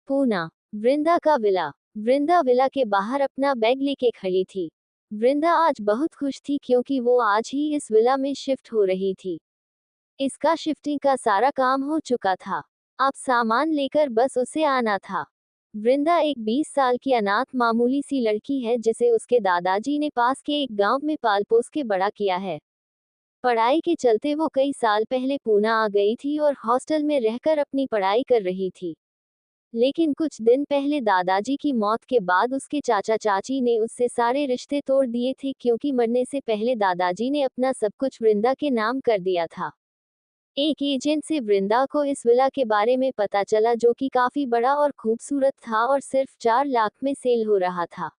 पूना। वृंदा का विला। वृंदा विला के बाहर अपना बैग लेके खड़ी थी। वृंदा आज बहुत खुश थी क्योंकि वो आज ही इस विला में शिफ्ट हो रही थी। इसका शिफ्टिंग का सारा काम हो चुका था। अब सामान लेकर बस उसे आना था। वृंदा एक 20 साल की अनाथ मामूली सी लड़की है जिसे उसके दादाजी ने पास के एक गांव में पाल पोस के बड़ा किया है। पढ़ाई के चलते वो कई साल पहले पूना आ गई थी और हॉस्टल में रहकर अपनी पढ़ाई कर रही थी। लेकिन कुछ दिन पहले दादाजी की मौत के बाद उसके चाचा चाची ने उससे सारे रिश्ते तोड़ दिए थे क्योंकि मरने से पहले दादाजी ने अपना सब कुछ वृंदा के नाम कर दिया था। एक एजेंट से वृंदा को इस विला के बारे में पता चला जो कि काफी बड़ा और खूबसूरत था और सिर्फ 4 लाख में सेल हो रहा था।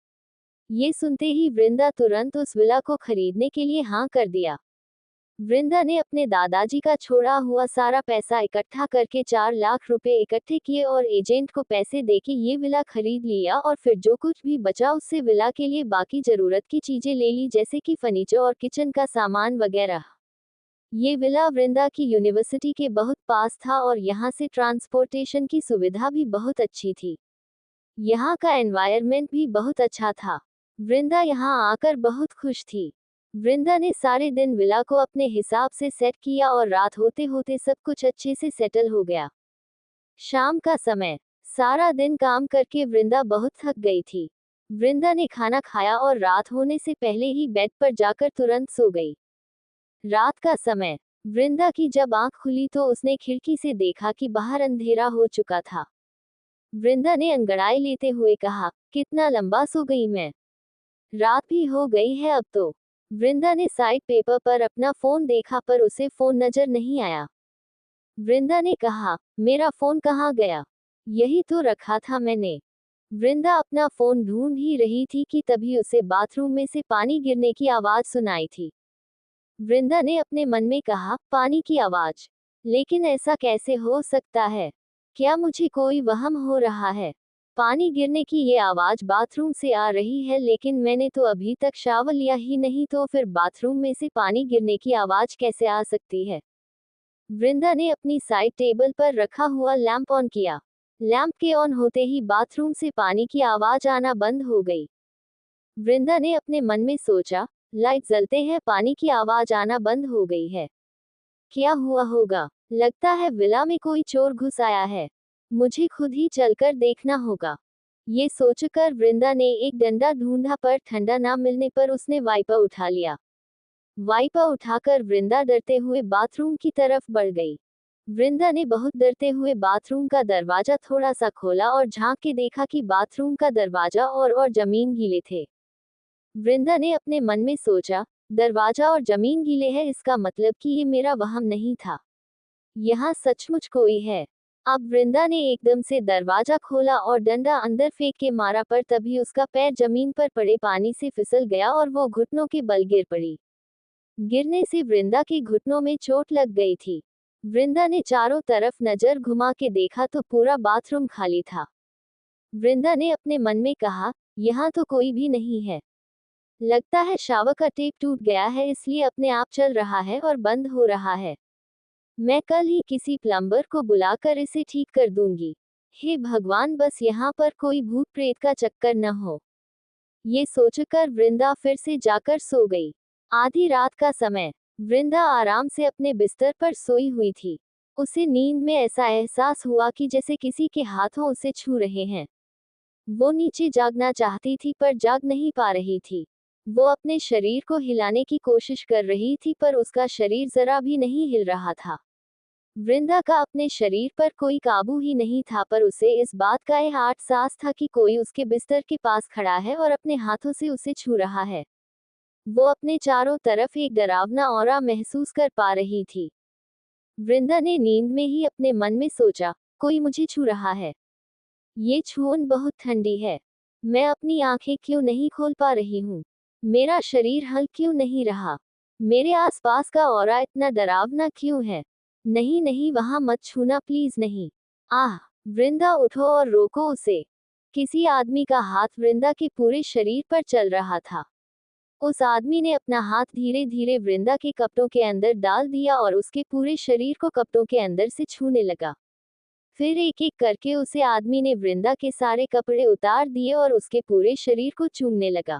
ये सुनते ही वृंदा तुरंत उस विला को खरीदने के लिए हाँ कर दिया। वृंदा ने अपने दादाजी का छोड़ा हुआ सारा पैसा इकट्ठा करके 4 लाख रुपए इकट्ठे किए और एजेंट को पैसे देके ये विला खरीद लिया और फिर जो कुछ भी बचा उससे विला के लिए बाकी जरूरत की चीजें ले ली जैसे कि फर्नीचर और किचन का सामान वगैरह। ये विला वृंदा की यूनिवर्सिटी के बहुत पास था और यहाँ से ट्रांसपोर्टेशन की सुविधा भी बहुत अच्छी थी। यहाँ का एनवायरनमेंट भी बहुत अच्छा था। वृंदा यहाँ आकर बहुत खुश थी। वृंदा ने सारे दिन विला को अपने हिसाब से सेट किया और रात होते होते सब कुछ अच्छे से सेटल हो गया। शाम का समय। सारा दिन काम करके वृंदा बहुत थक गई थी। वृंदा ने खाना खाया और रात होने से पहले ही बेड पर जाकर तुरंत सो गई। रात का समय। वृंदा की जब आंख खुली तो उसने खिड़की से देखा कि बाहर अंधेरा हो चुका था। वृंदा ने अंगड़ाई लेते हुए कहा, कितना लंबा सो गई मैं। रात भी हो गई है अब तो। वृंदा ने साइड पेपर पर अपना फोन देखा पर उसे फोन नजर नहीं आया। वृंदा ने कहा, मेरा फोन कहाँ गया? यही तो रखा था मैंने। वृंदा अपना फोन ढूंढ ही रही थी कि तभी उसे बाथरूम में से पानी गिरने की आवाज सुनाई थी। वृंदा ने अपने मन में कहा, पानी की आवाज? लेकिन ऐसा कैसे हो सकता है? क्या मुझे कोई वहम हो रहा है? पानी गिरने की ये आवाज बाथरूम से आ रही है लेकिन मैंने तो अभी तक शावर लिया ही नहीं तो फिर बाथरूम में से पानी गिरने की आवाज कैसे आ सकती है? वृंदा ने अपनी साइड टेबल पर रखा हुआ लैंप ऑन किया। लैंप के ऑन होते ही बाथरूम से पानी की आवाज आना बंद हो गई। वृंदा ने अपने मन में सोचा, लाइट जलते हैं पानी की आवाज आना बंद हो गई है। क्या हुआ होगा? लगता है विला में कोई चोर घुस आया है। मुझे खुद ही चलकर देखना होगा। ये सोचकर वृंदा ने एक डंडा ढूंढा पर ठंडा ना मिलने पर उसने वाइपर उठा लिया। वाइपर उठाकर वृंदा डरते हुए बाथरूम की तरफ बढ़ गई। वृंदा ने बहुत डरते हुए बाथरूम का दरवाजा थोड़ा सा खोला और झांक के देखा कि बाथरूम का दरवाजा और जमीन गीले थे। वृंदा ने अपने मन में सोचा, दरवाजा और जमीन गीले है इसका मतलब कि ये मेरा वहम नहीं था। यहाँ सचमुच कोई है। अब वृंदा ने एकदम से दरवाजा खोला और डंडा अंदर फेंक के मारा पर तभी उसका पैर जमीन पर पड़े पानी से फिसल गया और वो घुटनों के बल गिर पड़ी। गिरने से वृंदा के घुटनों में चोट लग गई थी। वृंदा ने चारों तरफ नजर घुमा के देखा तो पूरा बाथरूम खाली था। वृंदा ने अपने मन में कहा, यहाँ तो कोई भी नहीं है। लगता है शावर का टेप टूट गया है इसलिए अपने आप चल रहा है और बंद हो रहा है। मैं कल ही किसी प्लम्बर को बुलाकर इसे ठीक कर दूंगी। हे भगवान बस यहाँ पर कोई भूत प्रेत का चक्कर न हो। ये सोचकर वृंदा फिर से जाकर सो गई। आधी रात का समय। वृंदा आराम से अपने बिस्तर पर सोई हुई थी। उसे नींद में ऐसा एहसास हुआ कि जैसे किसी के हाथों उसे छू रहे हैं। वो नीचे जागना चाहती थी पर जाग नहीं पा रही थी। वो अपने शरीर को हिलाने की कोशिश कर रही थी पर उसका शरीर जरा भी नहीं हिल रहा था। वृंदा का अपने शरीर पर कोई काबू ही नहीं था पर उसे इस बात का एहसास था कि कोई उसके बिस्तर के पास खड़ा है और अपने हाथों से उसे छू रहा है। वो अपने चारों तरफ एक डरावना ऑरा महसूस कर पा रही थी। वृंदा ने नींद में ही अपने मन में सोचा, कोई मुझे छू रहा है। ये छून बहुत ठंडी है। मैं अपनी आंखें क्यों नहीं खोल पा रही हूँ? मेरा शरीर हल क्यों नहीं रहा? मेरे आसपास का ऑरा इतना डरावना क्यों है? नहीं नहीं वहां मत छूना प्लीज नहीं। आह! वृंदा उठो और रोको उसे। किसी आदमी का हाथ वृंदा के पूरे शरीर पर चल रहा था। उस आदमी ने अपना हाथ धीरे धीरे वृंदा के कपड़ों के अंदर डाल दिया और उसके पूरे शरीर को कपड़ों के अंदर से छूने लगा। फिर एक एक करके उसे आदमी ने वृंदा के सारे कपड़े उतार दिए और उसके पूरे शरीर को चूमने लगा।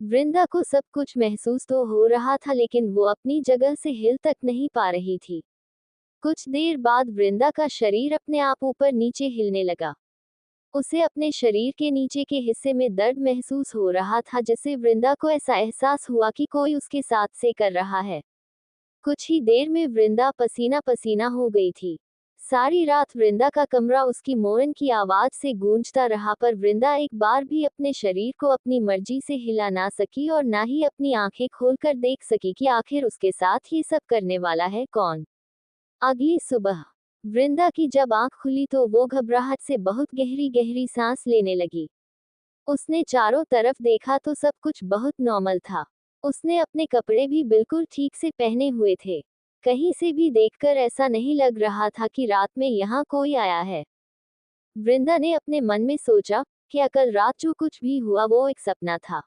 वृंदा को सब कुछ महसूस तो हो रहा था, लेकिन वो अपनी जगह से हिल तक नहीं पा रही थी। कुछ देर बाद वृंदा का शरीर अपने आप ऊपर नीचे हिलने लगा। उसे अपने शरीर के नीचे के हिस्से में दर्द महसूस हो रहा था, जिससे वृंदा को ऐसा एहसास हुआ कि कोई उसके साथ से कर रहा है। कुछ ही देर में वृंदा पसीना पसीना हो गई थी। सारी रात वृंदा का कमरा उसकी मोरन की आवाज से गूंजता रहा, पर वृंदा एक बार भी अपने शरीर को अपनी मर्जी से हिला ना सकी और ना ही अपनी आंखें खोलकर देख सकी कि आखिर उसके साथ ये सब करने वाला है कौन। अगली सुबह वृंदा की जब आंख खुली तो वो घबराहट से बहुत गहरी गहरी सांस लेने लगी। उसने चारों तरफ देखा तो सब कुछ बहुत नॉर्मल था। उसने अपने कपड़े भी बिल्कुल ठीक से पहने हुए थे। कहीं से भी देखकर ऐसा नहीं लग रहा था कि रात में यहाँ कोई आया है। वृंदा ने अपने मन में सोचा कि कल रात जो कुछ भी हुआ वो एक सपना था,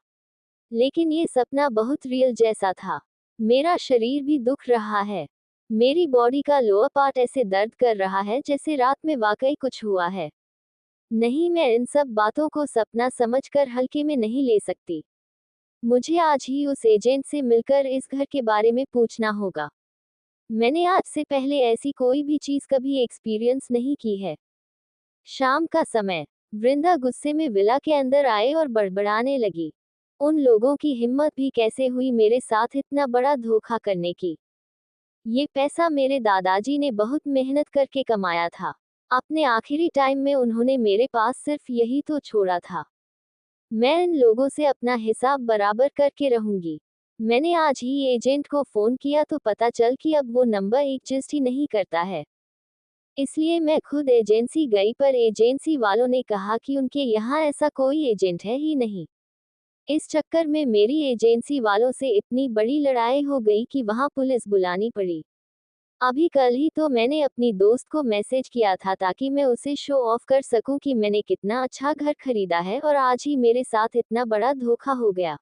लेकिन ये सपना बहुत रियल जैसा था। मेरा शरीर भी दुख रहा है। मेरी बॉडी का लोअर पार्ट ऐसे दर्द कर रहा है जैसे रात में वाकई कुछ हुआ है। नहीं, मैं इन सब बातों को सपना समझकर हल्के में नहीं ले सकती। मुझे आज ही उस एजेंट से मिलकर इस घर के बारे में पूछना होगा। मैंने आज से पहले ऐसी कोई भी चीज कभी एक्सपीरियंस नहीं की है। शाम का समय, वृंदा गुस्से में विला के अंदर आए और बड़बड़ाने लगी। उन लोगों की हिम्मत भी कैसे हुई मेरे साथ इतना बड़ा धोखा करने की। ये पैसा मेरे दादाजी ने बहुत मेहनत करके कमाया था। अपने आखिरी टाइम में उन्होंने मेरे पास सिर्फ यही तो छोड़ा था। मैं इन लोगों से अपना हिसाब बराबर करके रहूंगी। मैंने आज ही एजेंट को फोन किया तो पता चल कि अब वो नंबर एग्जिस्ट ही नहीं करता है। इसलिए मैं खुद एजेंसी गई, पर एजेंसी वालों ने कहा कि उनके यहाँ ऐसा कोई एजेंट है ही नहीं। इस चक्कर में मेरी एजेंसी वालों से इतनी बड़ी लड़ाई हो गई कि वहां पुलिस बुलानी पड़ी। अभी कल ही तो मैंने अपनी दोस्त को मैसेज किया था ताकि मैं उसे शो ऑफ कर सकूं कि मैंने कितना अच्छा घर खरीदा है, और आज ही मेरे साथ इतना बड़ा धोखा हो गया।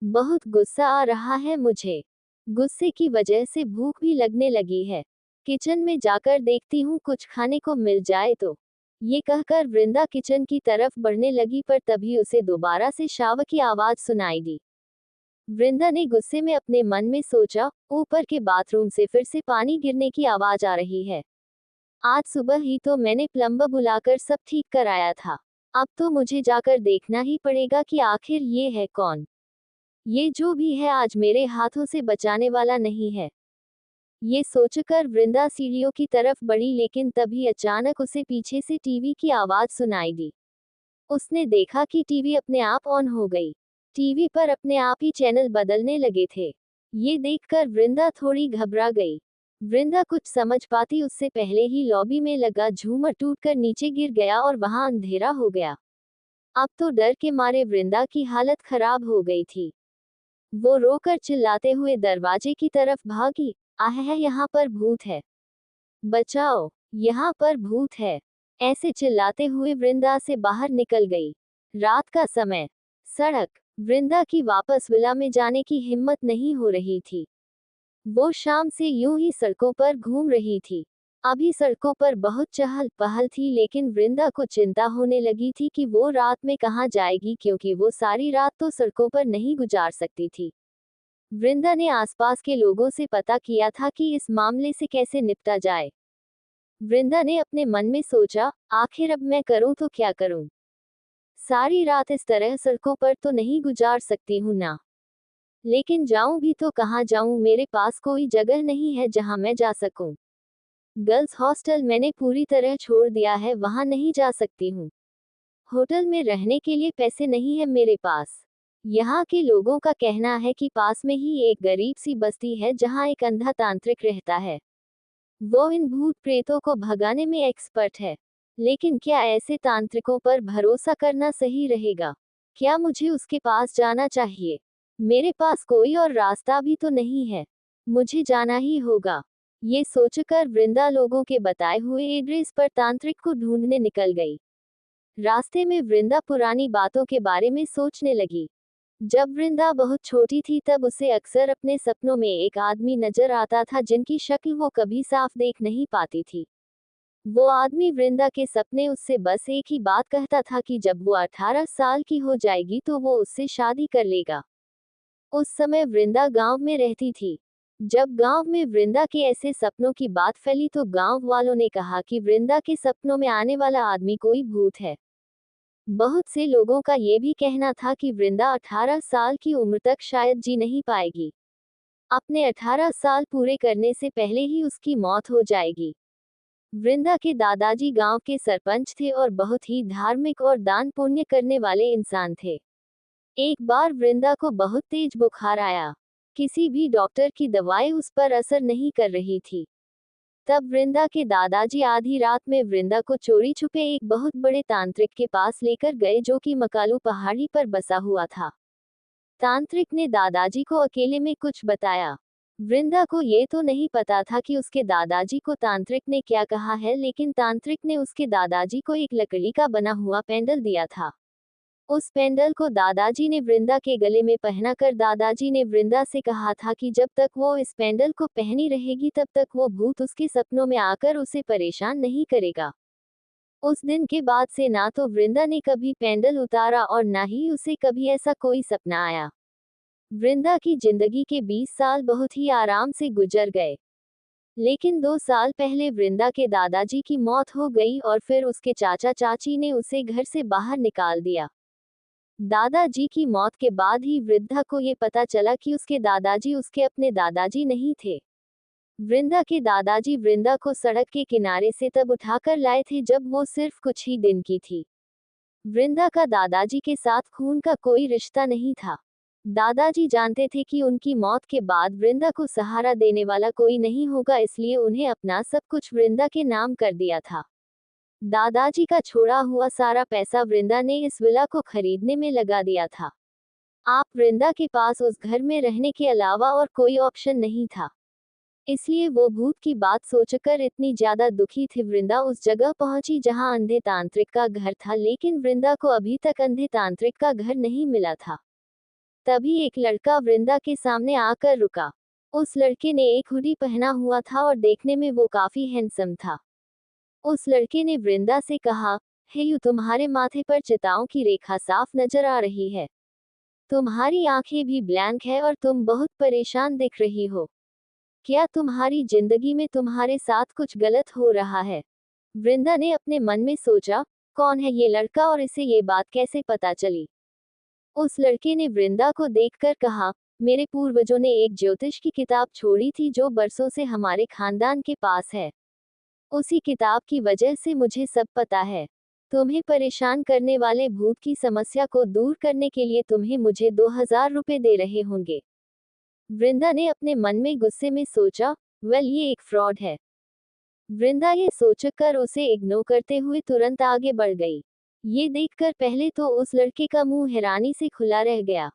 बहुत गुस्सा आ रहा है मुझे। गुस्से की वजह से भूख भी लगने लगी है। किचन में जाकर देखती हूँ कुछ खाने को मिल जाए तो। ये कहकर वृंदा किचन की तरफ बढ़ने लगी, पर तभी उसे दोबारा से शावर की आवाज सुनाई दी। वृंदा ने गुस्से में अपने मन में सोचा, ऊपर के बाथरूम से फिर से पानी गिरने की आवाज आ रही है। आज सुबह ही तो मैंने प्लम्बर बुलाकर सब ठीक कराया था। अब तो मुझे जाकर देखना ही पड़ेगा कि आखिर ये है कौन। ये जो भी है आज मेरे हाथों से बचाने वाला नहीं है। ये सोचकर वृंदा सीढ़ियों की तरफ बढ़ी, लेकिन तभी अचानक उसे पीछे से टीवी की आवाज सुनाई दी। उसने देखा कि टीवी अपने आप ऑन हो गई। टीवी पर अपने आप ही चैनल बदलने लगे थे। ये देखकर वृंदा थोड़ी घबरा गई। वृंदा कुछ समझ पाती उससे पहले ही लॉबी में लगा झूमर टूटकर नीचे गिर गया और वहां अंधेरा हो गया। अब तो डर के मारे वृंदा की हालत खराब हो गई थी। वो रोकर चिल्लाते हुए दरवाजे की तरफ भागी, आह है, यहाँ पर भूत है, बचाओ, यहाँ पर भूत है। ऐसे चिल्लाते हुए वृंदा से बाहर निकल गई। रात का समय, सड़क, वृंदा की वापस विला में जाने की हिम्मत नहीं हो रही थी। वो शाम से यूं ही सड़कों पर घूम रही थी। अभी सड़कों पर बहुत चहल पहल थी, लेकिन वृंदा को चिंता होने लगी थी कि वो रात में कहाँ जाएगी, क्योंकि वो सारी रात तो सड़कों पर नहीं गुजार सकती थी। वृंदा ने आसपास के लोगों से पता किया था कि इस मामले से कैसे निपटा जाए। वृंदा ने अपने मन में सोचा, आखिर अब मैं करूं तो क्या करूं। सारी रात इस तरह सड़कों पर तो नहीं गुजार सकती हूं ना। लेकिन जाऊं भी तो कहाँ जाऊं, मेरे पास कोई जगह नहीं है जहां मैं जा सकूं। गर्ल्स हॉस्टल मैंने पूरी तरह छोड़ दिया है, वहां नहीं जा सकती हूँ। होटल में रहने के लिए पैसे नहीं है मेरे पास। यहाँ के लोगों का कहना है कि पास में ही एक गरीब सी बस्ती है जहाँ एक अंधा तांत्रिक रहता है। वो इन भूत प्रेतों को भगाने में एक्सपर्ट है। लेकिन क्या ऐसे तांत्रिकों पर भरोसा करना सही रहेगा? क्या मुझे उसके पास जाना चाहिए? मेरे पास कोई और रास्ता भी तो नहीं है। मुझे जाना ही होगा। ये सोचकर वृंदा लोगों के बताए हुए एड्रेस पर तांत्रिक को ढूंढने निकल गई। रास्ते में वृंदा पुरानी बातों के बारे में सोचने लगी। जब वृंदा बहुत छोटी थी तब उसे अक्सर अपने सपनों में एक आदमी नजर आता था जिनकी शक्ल वो कभी साफ देख नहीं पाती थी। वो आदमी वृंदा के सपने उससे बस एक ही बात कहता था कि जब वो 18 साल की हो जाएगी तो वो उससे शादी कर लेगा। उस समय वृंदा गांव में रहती थी। जब गांव में वृंदा के ऐसे सपनों की बात फैली तो गांव वालों ने कहा कि वृंदा के सपनों में आने वाला आदमी कोई भूत है। बहुत से लोगों का ये भी कहना था कि वृंदा 18 साल की उम्र तक शायद जी नहीं पाएगी। अपने 18 साल पूरे करने से पहले ही उसकी मौत हो जाएगी। वृंदा के दादाजी गांव के सरपंच थे और बहुत ही धार्मिक और दान पुण्य करने वाले इंसान थे। एक बार वृंदा को बहुत तेज बुखार आया। किसी भी डॉक्टर की दवाई उस पर असर नहीं कर रही थी। तब वृंदा के दादाजी आधी रात में वृंदा को चोरी छुपे एक बहुत बड़े तांत्रिक के पास लेकर गए जो कि मकालू पहाड़ी पर बसा हुआ था। तांत्रिक ने दादाजी को अकेले में कुछ बताया। वृंदा को ये तो नहीं पता था कि उसके दादाजी को तांत्रिक ने क्या कहा है, लेकिन तांत्रिक ने उसके दादाजी को एक लकड़ी का बना हुआ पेंडल दिया था। उस पेंडल को दादाजी ने वृंदा के गले में पहनाकर दादाजी ने वृंदा से कहा था कि जब तक वो इस पेंडल को पहनी रहेगी तब तक वो भूत उसके सपनों में आकर उसे परेशान नहीं करेगा। उस दिन के बाद से ना तो वृंदा ने कभी पेंडल उतारा और ना ही उसे कभी ऐसा कोई सपना आया। वृंदा की जिंदगी के 20 साल बहुत ही आराम से गुजर गए। लेकिन 2 साल पहले वृंदा के दादाजी की मौत हो गई और फिर उसके चाचा चाची ने उसे घर से बाहर निकाल दिया। दादाजी की मौत के बाद ही वृद्धा को ये पता चला कि उसके दादाजी उसके अपने दादाजी नहीं थे। वृंदा के दादाजी वृंदा को सड़क के किनारे से तब उठाकर लाए थे जब वो सिर्फ कुछ ही दिन की थी। वृंदा का दादाजी के साथ खून का कोई रिश्ता नहीं था। दादाजी जानते थे कि उनकी मौत के बाद वृंदा को सहारा देने वाला कोई नहीं होगा, इसलिए उन्हें अपना सब कुछ वृंदा के नाम कर दिया था। दादाजी का छोड़ा हुआ सारा पैसा वृंदा ने इस विला को खरीदने में लगा दिया था। आप वृंदा के पास उस घर में रहने के अलावा और कोई ऑप्शन नहीं था। इसलिए वो भूत की बात सोचकर इतनी ज्यादा दुखी थी। वृंदा उस जगह पहुंची जहां अंधे तांत्रिक का घर था, लेकिन वृंदा को अभी तक अंधे तांत्रिक का घर नहीं मिला था। तभी एक लड़का वृंदा के सामने आकर रुका। उस लड़के ने एक हुडी पहना हुआ था और देखने में वो काफी हैंडसम था। उस लड़के ने वृंदा से कहा, हे तुम्हारे माथे पर चिताओं की रेखा साफ नजर आ रही है। तुम्हारी आंखें भी ब्लैंक है और तुम बहुत परेशान दिख रही हो। क्या तुम्हारी जिंदगी में तुम्हारे साथ कुछ गलत हो रहा है? वृंदा ने अपने मन में सोचा, कौन है ये लड़का और इसे ये बात कैसे पता चली? उस लड़के ने वृंदा को देखकर कहा, मेरे पूर्वजों ने एक ज्योतिष की किताब छोड़ी थी जो बरसों से हमारे खानदान के पास है। उसी किताब की वजह से मुझे सब पता है। तुम्हें परेशान करने वाले भूत की समस्या को दूर करने के लिए तुम्हें मुझे 2000 रुपए दे रहे होंगे। वृंदा ने अपने मन में गुस्से में सोचा, वेल ये एक फ्रॉड है। वृंदा ये सोचकर उसे इग्नोर करते हुए तुरंत आगे बढ़ गई। ये देखकर पहले तो उस लड़के का मुंह हैरानी से खुला रह गया,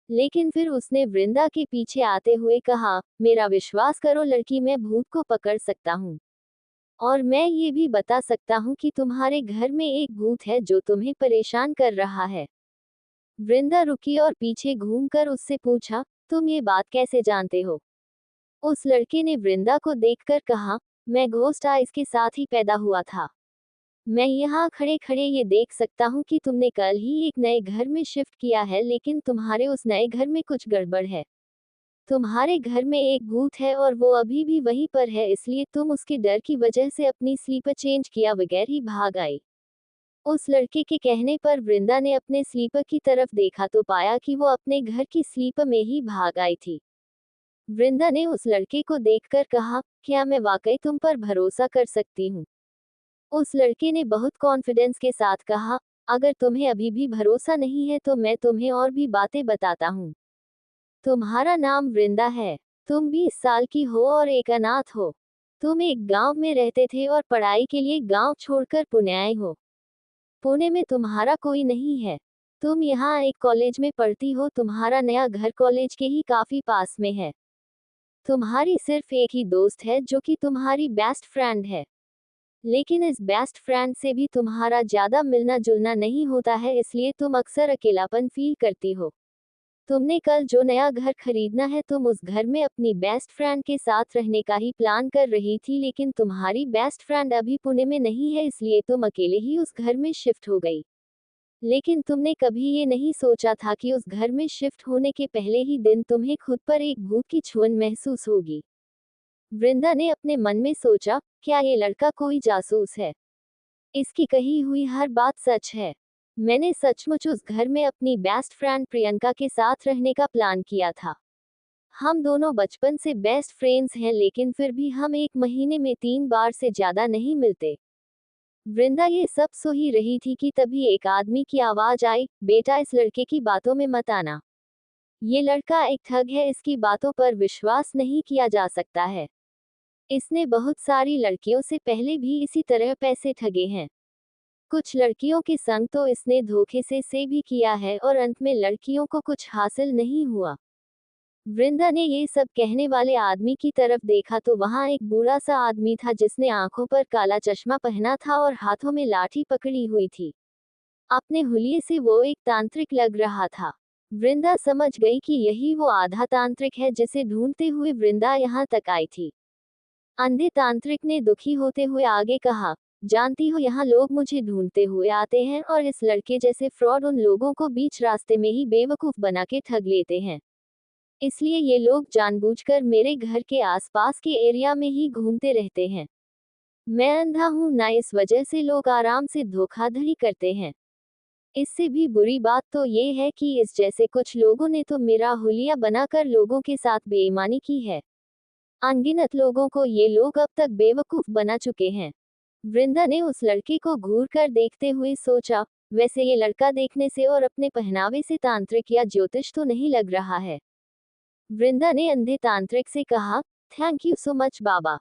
लेकिन फिर उसने वृंदा के पीछे आते हुए कहा, मेरा विश्वास करो लड़की, मैं भूत को पकड़ सकता हूँ। और मैं ये भी बता सकता हूँ कि तुम्हारे घर में एक भूत है जो तुम्हें परेशान कर रहा है। वृंदा रुकी और पीछे घूमकर उससे पूछा, तुम ये बात कैसे जानते हो? उस लड़के ने वृंदा को देखकर कहा, मैं घोस्ट आइज के साथ ही पैदा हुआ था। मैं यहाँ खड़े खड़े ये देख सकता हूँ कि तुमने कल ही एक नए घर में शिफ्ट किया है, लेकिन तुम्हारे उस नए घर में कुछ गड़बड़ है। तुम्हारे घर में एक भूत है और वो अभी भी वहीं पर है, इसलिए तुम उसके डर की वजह से अपनी स्लीपर चेंज किया बगैर ही भाग आई। उस लड़के के कहने पर वृंदा ने अपने स्लीपर की तरफ देखा तो पाया कि वो अपने घर की स्लीपर में ही भाग आई थी। वृंदा ने उस लड़के को देखकर कहा, क्या मैं वाकई तुम पर भरोसा कर सकती हूँ? उस लड़के ने बहुत कॉन्फिडेंस के साथ कहा, अगर तुम्हें अभी भी भरोसा नहीं है तो मैं तुम्हें और भी बातें बताता हूँ। तुम्हारा नाम वृंदा है। तुम 20 साल की हो और एक अनाथ हो। तुम एक गांव में रहते थे और पढ़ाई के लिए गांव छोड़कर पुणे आए हो। पुणे में तुम्हारा कोई नहीं है। तुम यहाँ एक कॉलेज में पढ़ती हो। तुम्हारा नया घर कॉलेज के ही काफी पास में है। तुम्हारी सिर्फ एक ही दोस्त है जो कि तुम्हारी बेस्ट फ्रेंड है, लेकिन इस बेस्ट फ्रेंड से भी तुम्हारा ज्यादा मिलना जुलना नहीं होता है, इसलिए तुम अक्सर अकेलापन फील करती हो। तुमने कल जो नया घर खरीदना है, तुम उस घर में अपनी बेस्ट फ्रेंड के साथ रहने का ही प्लान कर रही थी, लेकिन तुम्हारी बेस्ट फ्रेंड अभी पुणे में नहीं है, इसलिए तुम अकेले ही उस घर में शिफ्ट हो गई। लेकिन तुमने कभी ये नहीं सोचा था कि उस घर में शिफ्ट होने के पहले ही दिन तुम्हें खुद पर एक भूत की छुअन महसूस होगी। वृंदा ने अपने मन में सोचा, क्या ये लड़का कोई जासूस है? इसकी कही हुई हर बात सच है। मैंने सचमुच उस घर में अपनी बेस्ट फ्रेंड प्रियंका के साथ रहने का प्लान किया था। हम दोनों बचपन से बेस्ट फ्रेंड्स हैं, लेकिन फिर भी हम एक महीने में 3 बार से ज्यादा नहीं मिलते। वृंदा ये सब सो ही रही थी कि तभी एक आदमी की आवाज आई, बेटा इस लड़के की बातों में मत आना। ये लड़का एक ठग है, इसकी बातों पर विश्वास नहीं किया जा सकता है। इसने बहुत सारी लड़कियों से पहले भी इसी तरह पैसे ठगे हैं। कुछ लड़कियों के संग तो इसने धोखे से भी किया है और अंत में लड़कियों को कुछ हासिल नहीं हुआ। वृंदा ने ये सब कहने वाले आदमी की तरफ देखा तो वहां एक बूढ़ा सा आदमी था जिसने आंखों पर काला चश्मा पहना था और हाथों में लाठी पकड़ी हुई थी। अपने हुलिये से वो एक तांत्रिक लग रहा था। वृंदा समझ गई कि यही वो आधा तांत्रिक है जिसे ढूंढते हुए वृंदा यहाँ तक आई थी। अंधे तांत्रिक ने दुखी होते हुए आगे कहा, जानती हो यहाँ लोग मुझे ढूंढते हुए आते हैं और इस लड़के जैसे फ्रॉड उन लोगों को बीच रास्ते में ही बेवकूफ बना के ठग लेते हैं। इसलिए ये लोग जानबूझकर मेरे घर के आसपास के एरिया में ही घूमते रहते हैं। मैं अंधा हूँ ना, इस वजह से लोग आराम से धोखाधड़ी करते हैं। इससे भी बुरी बात तो ये है कि इस जैसे कुछ लोगों ने तो मेरा हुलिया बनाकर लोगों के साथ बेईमानी की है। अनगिनत लोगों को ये लोग अब तक बेवकूफ बना चुके हैं। वृंदा ने उस लड़के को घूर कर देखते हुए सोचा, वैसे ये लड़का देखने से और अपने पहनावे से तांत्रिक या ज्योतिष तो नहीं लग रहा है। वृंदा ने अंधे तांत्रिक से कहा, थैंक यू सो मच बाबा।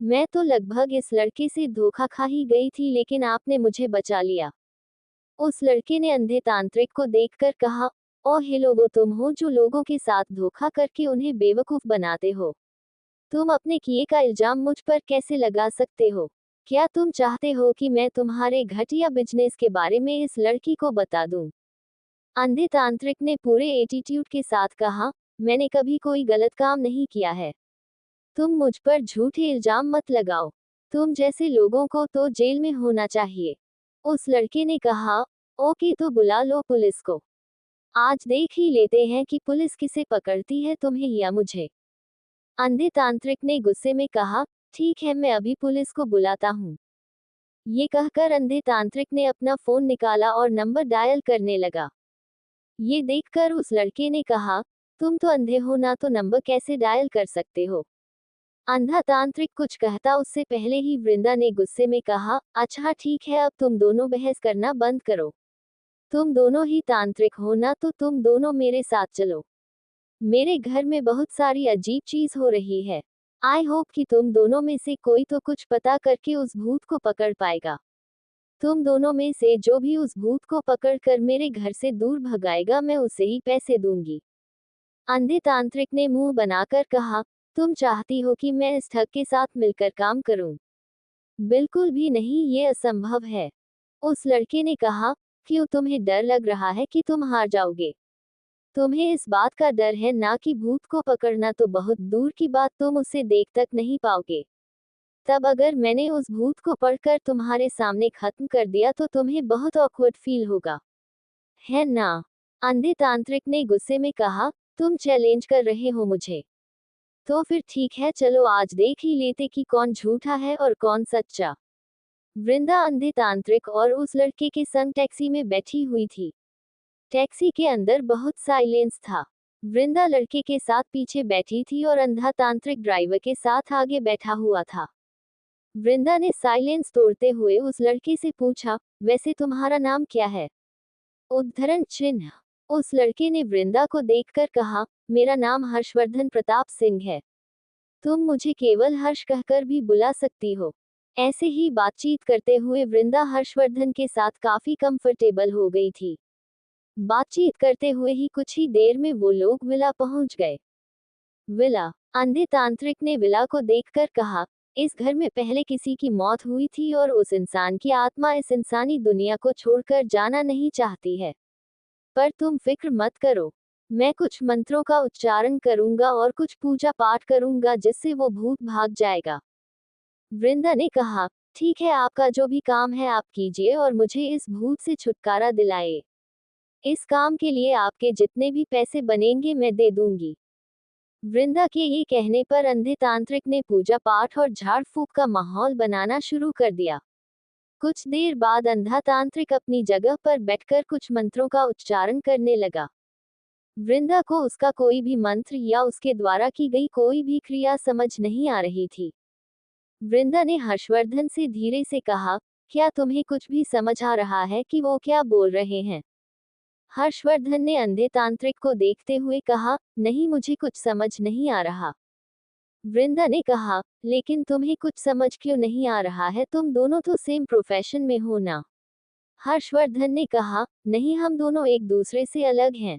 मैं तो लगभग इस लड़के से धोखा खा ही गई थी, लेकिन आपने मुझे बचा लिया। उस लड़के ने अंधे तांत्रिक को देखकर कहा, ओ हेलो, वो तुम हो जो लोगों के साथ धोखा करके उन्हें बेवकूफ बनाते हो। तुम अपने किए का इल्जाम मुझ पर कैसे लगा सकते हो? क्या तुम चाहते हो कि मैं तुम्हारे घटिया बिजनेस के बारे में इस लड़की को बता दूं? अंधे तांत्रिक ने पूरे एटीट्यूड के साथ कहा, मैंने कभी कोई गलत काम नहीं किया है। तुम मुझ पर झूठे इल्जाम मत लगाओ। तुम जैसे लोगों को तो जेल में होना चाहिए। उस लड़के ने कहा, ओके तो बुला लो पुलिस को। आज देख ही लेते हैं कि पुलिस किसे पकड़ती है, तुम्हें या मुझे। अंधे तांत्रिक ने गुस्से में कहा, ठीक है, मैं अभी पुलिस को बुलाता हूँ। ये कहकर अंधे तांत्रिक ने अपना फोन निकाला और नंबर डायल करने लगा। ये देखकर उस लड़के ने कहा, तुम तो अंधे हो ना, तो नंबर कैसे डायल कर सकते हो? अंधा तांत्रिक कुछ कहता उससे पहले ही वृंदा ने गुस्से में कहा, अच्छा ठीक है, अब तुम दोनों बहस करना बंद करो। तुम दोनों ही तांत्रिक हो ना, तो तुम दोनों मेरे साथ चलो। मेरे घर में बहुत सारी अजीब चीज हो रही है। आई होप कि तुम दोनों में से कोई तो कुछ पता करके उस भूत को पकड़ पाएगा। तुम दोनों में से जो भी उस भूत को पकड़कर मेरे घर से दूर भगाएगा, मैं उसे ही पैसे दूंगी। अंधे तांत्रिक ने मुंह बनाकर कहा, तुम चाहती हो कि मैं इस ठग के साथ मिलकर काम करूं? बिल्कुल भी नहीं, ये असंभव है। उस लड़के ने कहा, क्यों, तुम्हें डर लग रहा है कि तुम हार जाओगे? तुम्हें इस बात का डर है ना कि भूत को पकड़ना तो बहुत दूर की बात, तुम उसे देख तक नहीं पाओगे। तब अगर मैंने उस भूत को पकड़कर तुम्हारे सामने खत्म कर दिया तो तुम्हें बहुत ऑकवर्ड फील होगा, है ना? अंधे तांत्रिक ने गुस्से में कहा, तुम चैलेंज कर रहे हो मुझे? तो फिर ठीक है, चलो आज देख ही लेते कि कौन झूठा है और कौन सच्चा। वृंदा अंधे तांत्रिक और उस लड़के के संग टैक्सी में बैठी हुई थी। टैक्सी के अंदर बहुत साइलेंस था। वृंदा लड़के के साथ पीछे बैठी थी और अंधा तांत्रिक ड्राइवर के साथ आगे बैठा हुआ था। वृंदा ने साइलेंस तोड़ते हुए उस लड़के से पूछा, वैसे तुम्हारा नाम क्या है? उद्धरण चिन्ह। उस लड़के ने वृंदा को देखकर कहा, मेरा नाम हर्षवर्धन प्रताप सिंह है। तुम मुझे केवल हर्ष कहकर भी बुला सकती हो। ऐसे ही बातचीत करते हुए वृंदा हर्षवर्धन के साथ काफी कंफर्टेबल हो गई थी। बातचीत करते हुए ही कुछ ही देर में वो लोग विला पहुंच गए। विला। अंधे तांत्रिक ने विला को देखकर कहा, इस घर में पहले किसी की मौत हुई थी और उस इंसान की आत्मा इस इंसानी दुनिया को छोड़कर जाना नहीं चाहती है। पर तुम फिक्र मत करो, मैं कुछ मंत्रों का उच्चारण करूंगा और कुछ पूजा पाठ करूंगा जिससे वो भूत भाग जाएगा। वृंदा ने कहा, ठीक है, आपका जो भी काम है आप कीजिए और मुझे इस भूत से छुटकारा दिलाए। इस काम के लिए आपके जितने भी पैसे बनेंगे मैं दे दूंगी। वृंदा के ये कहने पर अंधे तांत्रिक ने पूजा पाठ और झाड़ फूक का माहौल बनाना शुरू कर दिया। कुछ देर बाद अंधा तांत्रिक अपनी जगह पर बैठकर कुछ मंत्रों का उच्चारण करने लगा। वृंदा को उसका कोई भी मंत्र या उसके द्वारा की गई कोई भी क्रिया समझ नहीं आ रही थी। वृंदा ने हर्षवर्धन से धीरे से कहा, क्या तुम्हें कुछ भी समझ आ रहा है कि वो क्या बोल रहे हैं? हर्षवर्धन ने अंधे तांत्रिक को देखते हुए कहा, नहीं, मुझे कुछ समझ नहीं आ रहा। वृंदा ने कहा, लेकिन तुम्हें कुछ समझ क्यों नहीं आ रहा है, तुम दोनों तो सेम प्रोफेशन में हो ना? हर्षवर्धन ने कहा, नहीं, हम दोनों एक दूसरे से अलग हैं।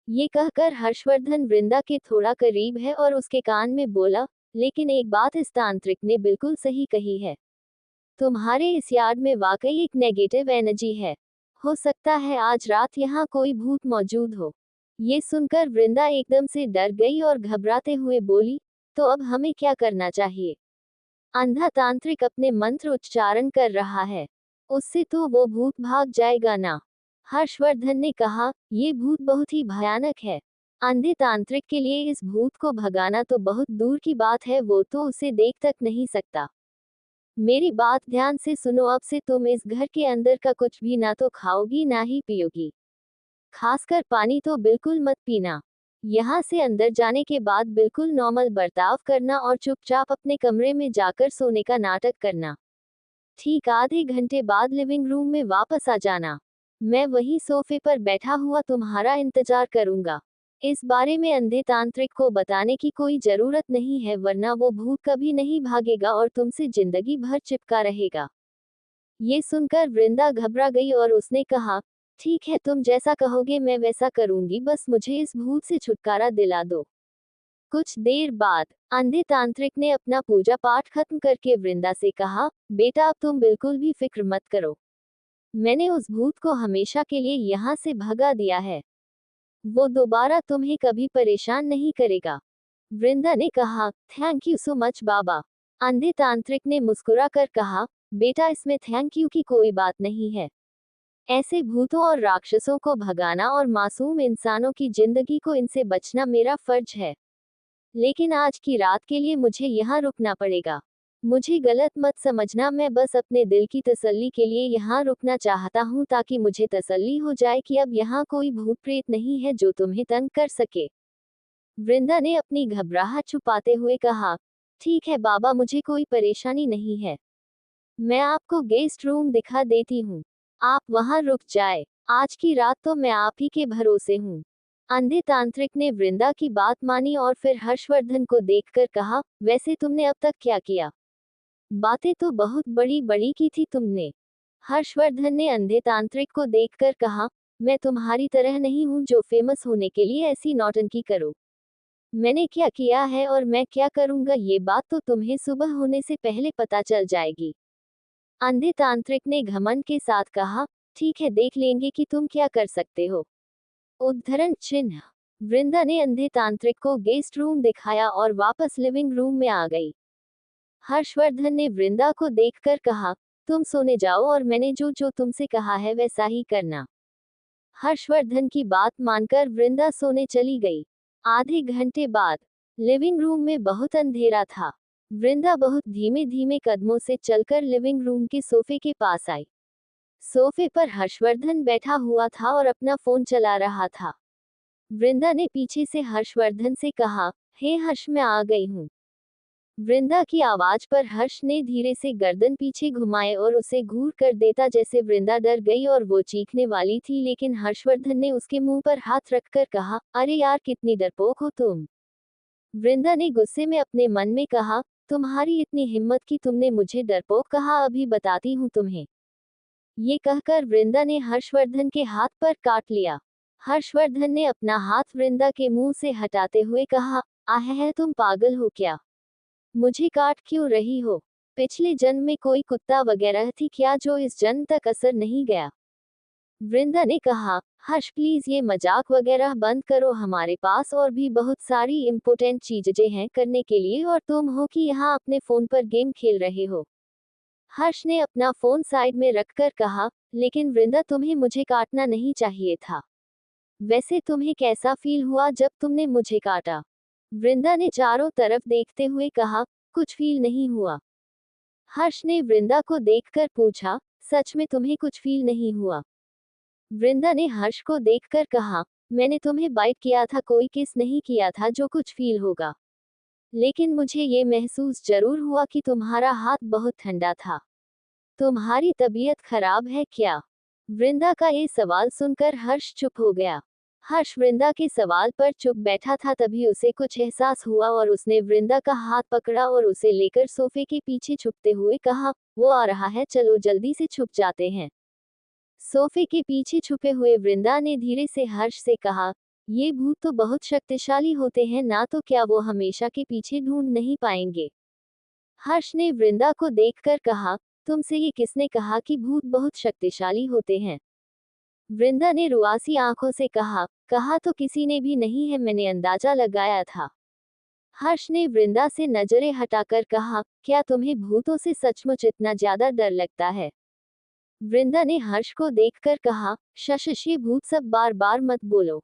ये कहकर हर्षवर्धन वृंदा के थोड़ा करीब है और उसके कान में बोला, लेकिन एक बात इस तांत्रिक ने बिल्कुल सही कही है। तुम्हारे इस यार्ड में वाकई एक नेगेटिव एनर्जी है। हो सकता है आज रात यहाँ कोई भूत मौजूद हो। ये सुनकर वृंदा एकदम से डर गई और घबराते हुए बोली, तो अब हमें क्या करना चाहिए? अंधा तांत्रिक अपने मंत्र उच्चारण कर रहा है। उससे तो वो भूत भाग जाएगा ना? हर्षवर्धन ने कहा, ये भूत बहुत ही भयानक है। अंधे तांत्रिक के लिए इस भूत को भगाना तो बहुत दूर की बात है, वो तो उसे देख तक नहीं सकता। मेरी बात ध्यान से सुनो, अब से तुम इस घर के अंदर का कुछ भी ना तो खाओगी ना ही पियोगी। खासकर पानी तो बिल्कुल मत पीना। यहाँ से अंदर जाने के बाद बिल्कुल नॉर्मल बर्ताव करना और चुपचाप अपने कमरे में जाकर सोने का नाटक करना। ठीक आधे घंटे बाद लिविंग रूम में वापस आ जाना। मैं वहीं सोफे पर बैठा हुआ तुम्हारा इंतजार करूंगा। इस बारे में अंधे तांत्रिक को बताने की कोई जरूरत नहीं है, वरना वो भूत कभी नहीं भागेगा और तुमसे जिंदगी भर चिपका रहेगा। ये सुनकर वृंदा घबरा गई और उसने कहा, ठीक है, तुम जैसा कहोगे मैं वैसा करूंगी, बस मुझे इस भूत से छुटकारा दिला दो। कुछ देर बाद अंधे तांत्रिक ने अपना पूजा पाठ खत्म करके वृंदा से कहा, बेटा अब तुम बिल्कुल भी फिक्र मत करो। मैंने उस भूत को हमेशा के लिए यहाँ से भगा दिया है। वो दोबारा तुम्हें कभी परेशान नहीं करेगा। वृंदा ने कहा, थैंक यू सो मच बाबा। अंधे तांत्रिक ने मुस्कुराकर कहा, बेटा इसमें थैंक यू की कोई बात नहीं है। ऐसे भूतों और राक्षसों को भगाना और मासूम इंसानों की जिंदगी को इनसे बचना मेरा फर्ज है। लेकिन आज की रात के लिए मुझे यहाँ रुकना पड़ेगा। मुझे गलत मत समझना, मैं बस अपने दिल की तसल्ली के लिए यहाँ रुकना चाहता हूँ ताकि मुझे तसल्ली हो जाए कि अब यहाँ कोई भूत प्रेत नहीं है जो तुम्हें तंग कर सके। वृंदा ने अपनी घबराहट छुपाते हुए कहा, ठीक है बाबा, मुझे कोई परेशानी नहीं है। मैं आपको गेस्ट रूम दिखा देती हूँ। आप वहाँ रुक जाए। आज की रात तो मैं आप ही के भरोसे हूँ। अंधे तांत्रिक ने वृंदा की बात मानी और फिर हर्षवर्धन को देखकर कहा, वैसे तुमने अब तक क्या किया? बातें तो बहुत बड़ी बड़ी की थी तुमने। हर्षवर्धन ने अंधे तांत्रिक को देखकर कहा, मैं तुम्हारी तरह नहीं हूँ जो फेमस होने के लिए ऐसी नौटंकी करो। मैंने क्या किया है और मैं क्या करूंगा ये बात तो तुम्हें सुबह होने से पहले पता चल जाएगी। अंधे तांत्रिक ने घमंड के साथ कहा, ठीक है, देख लेंगे कि तुम क्या कर सकते हो। उद्धरण चिन्ह। वृंदा ने अंधे तांत्रिक को गेस्ट रूम दिखाया और वापस लिविंग रूम में आ गई। हर्षवर्धन ने वृंदा को देखकर कहा, तुम सोने जाओ और मैंने जो जो तुमसे कहा है वैसा ही करना। हर्षवर्धन की बात मानकर वृंदा सोने चली गई। आधे घंटे बाद लिविंग रूम में बहुत अंधेरा था। वृंदा बहुत धीमे धीमे कदमों से चलकर लिविंग रूम के सोफे के पास आई। सोफे पर हर्षवर्धन बैठा हुआ था और अपना फोन चला रहा था। वृंदा ने पीछे से हर्षवर्धन से कहा, हे हर्ष, मैं आ गई हूँ। वृंदा की आवाज पर हर्ष ने धीरे से गर्दन पीछे घुमाए और उसे घूर कर देता जैसे वृंदा डर गई और वो चीखने वाली थी, लेकिन हर्षवर्धन ने उसके मुंह पर हाथ रखकर कहा, अरे यार, कितनी डरपोक हो तुम। वृंदा ने गुस्से में अपने मन में कहा, तुम्हारी इतनी हिम्मत कि तुमने मुझे डरपोक कहा, अभी बताती हूँ तुम्हें। ये कहकर वृंदा ने हर्षवर्धन के हाथ पर काट लिया। हर्षवर्धन ने अपना हाथ वृंदा के मुंह से हटाते हुए कहा, आहे, तुम पागल हो क्या? मुझे काट क्यों रही हो? पिछले जन्म में कोई कुत्ता वगैरह थी क्या जो इस जन्म तक असर नहीं गया? वृंदा ने कहा, हर्ष प्लीज ये मजाक वगैरह बंद करो, हमारे पास और भी बहुत सारी इम्पोर्टेंट चीजें हैं करने के लिए और तुम हो कि यहाँ अपने फोन पर गेम खेल रहे हो। हर्ष ने अपना फोन साइड में रखकर कहा, लेकिन वृंदा तुम्हें मुझे काटना नहीं चाहिए था। वैसे तुम्हें कैसा फील हुआ जब तुमने मुझे काटा? वृंदा ने चारों तरफ देखते हुए कहा, कुछ फील नहीं हुआ। हर्ष ने वृंदा को देखकर पूछा, सच में तुम्हें कुछ फील नहीं हुआ? वृंदा ने हर्ष को देखकर कहा, मैंने तुम्हें बाइट किया था, कोई किस नहीं किया था जो कुछ फील होगा। लेकिन मुझे ये महसूस जरूर हुआ कि तुम्हारा हाथ बहुत ठंडा था। तुम्हारी तबीयत खराब है क्या? वृंदा का ये सवाल सुनकर हर्ष चुप हो गया। हर्ष वृंदा के सवाल पर चुप बैठा था, तभी उसे कुछ एहसास हुआ और उसने वृंदा का हाथ पकड़ा और उसे लेकर सोफे के पीछे छुपते हुए कहा, वो आ रहा है, चलो जल्दी से छुप जाते हैं। सोफे के पीछे छुपे हुए वृंदा ने धीरे से हर्ष से कहा, ये भूत तो बहुत शक्तिशाली होते हैं ना, तो क्या वो हमेशा के पीछे ढूंढ नहीं पाएंगे? हर्ष ने वृंदा को देखकर कहा, तुमसे ये किसने कहा कि भूत बहुत शक्तिशाली होते हैं? वृंदा ने रुआसी आंखों से कहा तो किसी ने भी नहीं है, मैंने अंदाजा लगाया था। हर्ष ने वृंदा से नजरें हटाकर कहा, क्या तुम्हें भूतों से सचमुच इतना ज्यादा डर लगता है? वृंदा ने हर्ष को देखकर कहा, शश ये भूत सब बार बार मत बोलो।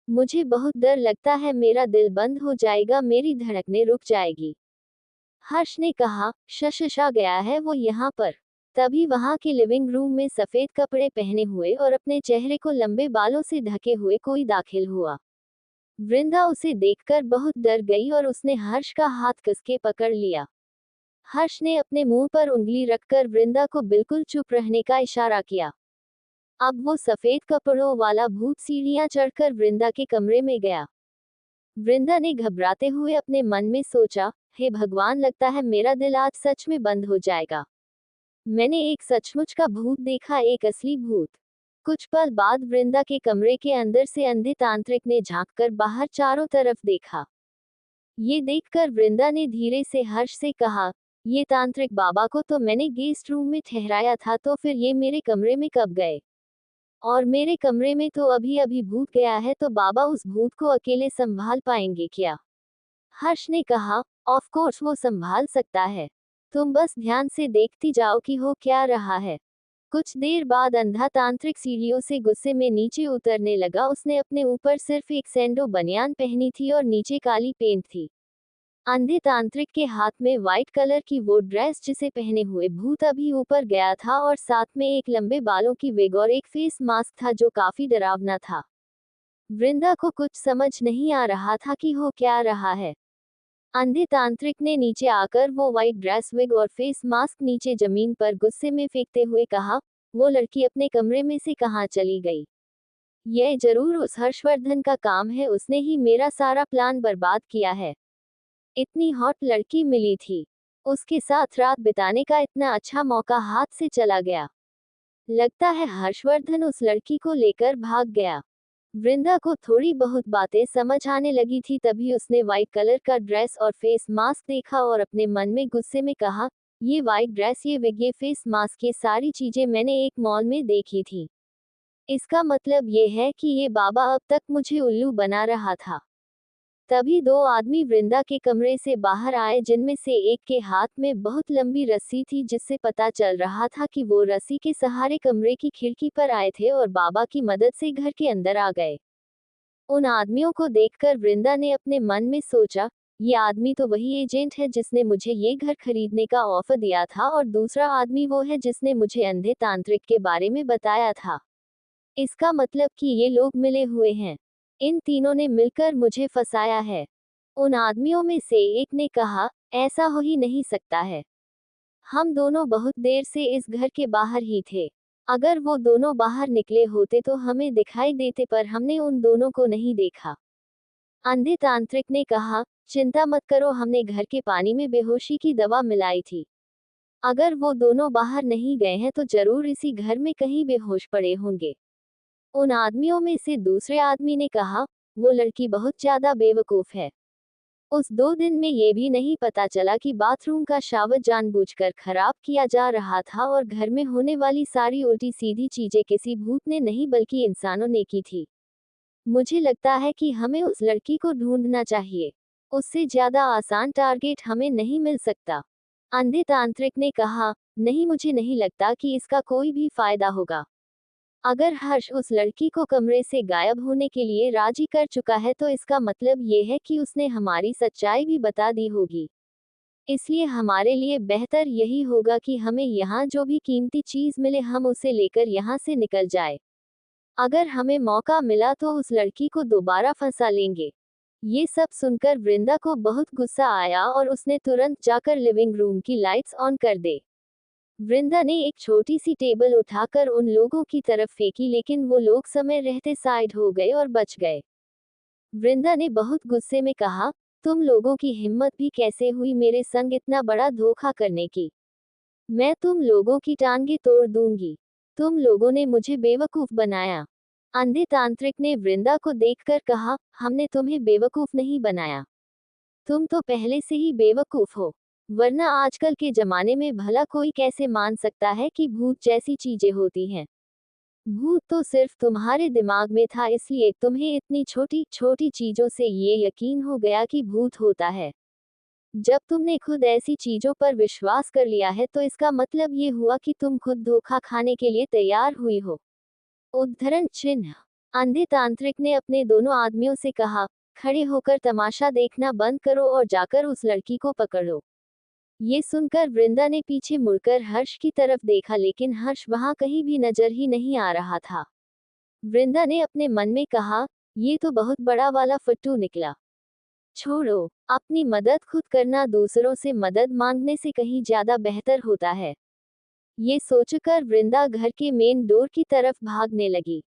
मुझे बहुत डर लगता है, मेरा दिल बंद हो जाएगा, मेरी धड़कनें रुक जाएगी। हर्ष ने कहा, शश आ गया है वो यहाँ पर। तभी वहां के लिविंग रूम में सफेद कपड़े पहने हुए और अपने चेहरे को लंबे बालों से ढके हुए कोई दाखिल हुआ। वृंदा उसे देखकर बहुत डर गई और उसने हर्ष का हाथ कसके पकड़ लिया। हर्ष ने अपने मुंह पर उंगली रखकर वृंदा को बिल्कुल चुप रहने का इशारा किया। अब वो सफेद कपड़ों वाला भूत सीढ़ियां चढ़कर वृंदा के कमरे में गया। वृंदा ने घबराते हुए अपने मन में सोचा, हे भगवान, लगता है मेरा दिल आज सच में बंद हो जाएगा। मैंने एक सचमुच का भूत देखा, एक असली भूत। कुछ पल बाद वृंदा के कमरे के अंदर से अंधे तांत्रिक ने झांककर बाहर चारों तरफ देखा। ये देखकर वृंदा ने धीरे से हर्ष से कहा, ये तांत्रिक बाबा को तो मैंने गेस्ट रूम में ठहराया था, तो फिर ये मेरे कमरे में कब गए? और मेरे कमरे में तो अभी अभी भूत गया है, तो बाबा उस भूत को अकेले संभाल पाएंगे क्या? हर्ष ने कहा, ऑफ कोर्स वो संभाल सकता है, तुम बस ध्यान से देखती जाओ कि हो क्या रहा है। कुछ देर बाद अंधा तांत्रिक सीढ़ियों से गुस्से में नीचे उतरने लगा। उसने अपने ऊपर सिर्फ एक सैंडो बनियान पहनी थी और नीचे काली पेंट थी। अंधे तांत्रिक के हाथ में व्हाइट कलर की वो ड्रेस जिसे पहने हुए भूत अभी ऊपर गया था, और साथ में एक लंबे बालों की विग और एक फेस मास्क था जो काफी डरावना था। वृंदा को कुछ समझ नहीं आ रहा था कि हो क्या रहा है। अंधे तांत्रिक ने नीचे आकर वो व्हाइट ड्रेस, विग और फेस मास्क नीचे जमीन पर गुस्से में फेंकते हुए कहा, वो लड़की अपने कमरे में से कहाँ चली गई? यह जरूर उस हर्षवर्धन का काम है, उसने ही मेरा सारा प्लान बर्बाद किया है। इतनी हॉट लड़की मिली थी, उसके साथ रात बिताने का इतना अच्छा मौका हाथ से चला गया। लगता है हर्षवर्धन उस लड़की को लेकर भाग गया। वृंदा को थोड़ी बहुत बातें समझ आने लगी थी, तभी उसने व्हाइट कलर का ड्रेस और फेस मास्क देखा और अपने मन में गुस्से में कहा, ये व्हाइट ड्रेस, ये विग, ये फेस मास्क, ये सारी चीजें मैंने एक मॉल में देखी थी। इसका मतलब ये है कि ये बाबा अब तक मुझे उल्लू बना रहा था। तभी दो आदमी वृंदा के कमरे से बाहर आए, जिनमें से एक के हाथ में बहुत लंबी रस्सी थी, जिससे पता चल रहा था कि वो रस्सी के सहारे कमरे की खिड़की पर आए थे और बाबा की मदद से घर के अंदर आ गए। उन आदमियों को देखकर वृंदा ने अपने मन में सोचा, ये आदमी तो वही एजेंट है जिसने मुझे ये घर खरीदने का ऑफर दिया था, और दूसरा आदमी वो है जिसने मुझे अंधे तांत्रिक के बारे में बताया था। इसका मतलब कि ये लोग मिले हुए हैं। इन तीनों ने मिलकर मुझे फंसाया है। उन आदमियों में से एक ने कहा, ऐसा हो ही नहीं सकता है। हम दोनों बहुत देर से इस घर के बाहर ही थे। अगर वो दोनों बाहर निकले होते तो हमें दिखाई देते, पर हमने उन दोनों को नहीं देखा। अंधे तांत्रिक ने कहा, चिंता मत करो, हमने घर के पानी में बेहोशी की दवा मिलाई थी। अगर वो दोनों बाहर नहीं गए हैं तो जरूर इसी घर में कहीं बेहोश पड़े होंगे। उन आदमियों में से दूसरे आदमी ने कहा, वो लड़की बहुत ज्यादा बेवकूफ है। उस 2 दिन में ये भी नहीं पता चला कि बाथरूम का शावर जानबूझकर खराब किया जा रहा था और घर में होने वाली सारी उल्टी सीधी चीजें किसी भूत ने नहीं बल्कि इंसानों ने की थी। मुझे लगता है कि हमें उस लड़की को ढूंढना चाहिए। उससे ज्यादा आसान टारगेट हमें नहीं मिल सकता। अंधे तांत्रिक ने कहा, नहीं, मुझे नहीं लगता कि इसका कोई भी फायदा होगा। अगर हर्ष उस लड़की को कमरे से गायब होने के लिए राजी कर चुका है तो इसका मतलब ये है कि उसने हमारी सच्चाई भी बता दी होगी। इसलिए हमारे लिए बेहतर यही होगा कि हमें यहाँ जो भी कीमती चीज मिले हम उसे लेकर यहाँ से निकल जाए। अगर हमें मौका मिला तो उस लड़की को दोबारा फंसा लेंगे। ये सब सुनकर वृंदा को बहुत गुस्सा आया और उसने तुरंत जाकर लिविंग रूम की लाइट्स ऑन कर दे। वृंदा ने एक छोटी सी टेबल उठाकर उन लोगों की तरफ फेंकी लेकिन वो लोग समय रहते साइड हो गए और बच गए। वृंदा ने बहुत गुस्से में कहा, तुम लोगों की हिम्मत भी कैसे हुई मेरे संग इतना बड़ा धोखा करने की। मैं तुम लोगों की टांगे तोड़ दूंगी। तुम लोगों ने मुझे बेवकूफ बनाया। अंधे तांत्रिक ने वृंदा को देखकर कहा, हमने तुम्हें बेवकूफ नहीं बनाया। तुम तो पहले से ही बेवकूफ हो। वरना आजकल के जमाने में भला कोई कैसे मान सकता है कि भूत जैसी चीजें होती हैं। भूत तो सिर्फ तुम्हारे दिमाग में था, इसलिए तुम्हें इतनी छोटी छोटी चीजों से ये यकीन हो गया कि भूत होता है। जब तुमने खुद ऐसी चीजों पर विश्वास कर लिया है तो इसका मतलब ये हुआ कि तुम खुद धोखा खाने के लिए तैयार हुई हो। उद्धरण चिन्ह। अंधे तांत्रिक ने अपने दोनों आदमियों से कहा, खड़े होकर तमाशा देखना बंद करो और जाकर उस लड़की को पकड़ो। ये सुनकर वृंदा ने पीछे मुड़कर हर्ष की तरफ देखा लेकिन हर्ष वहां कहीं भी नजर ही नहीं आ रहा था। वृंदा ने अपने मन में कहा, ये तो बहुत बड़ा वाला फट्टू निकला। छोड़ो, अपनी मदद खुद करना दूसरों से मदद मांगने से कहीं ज्यादा बेहतर होता है। ये सोचकर वृंदा घर के मेन डोर की तरफ भागने लगी।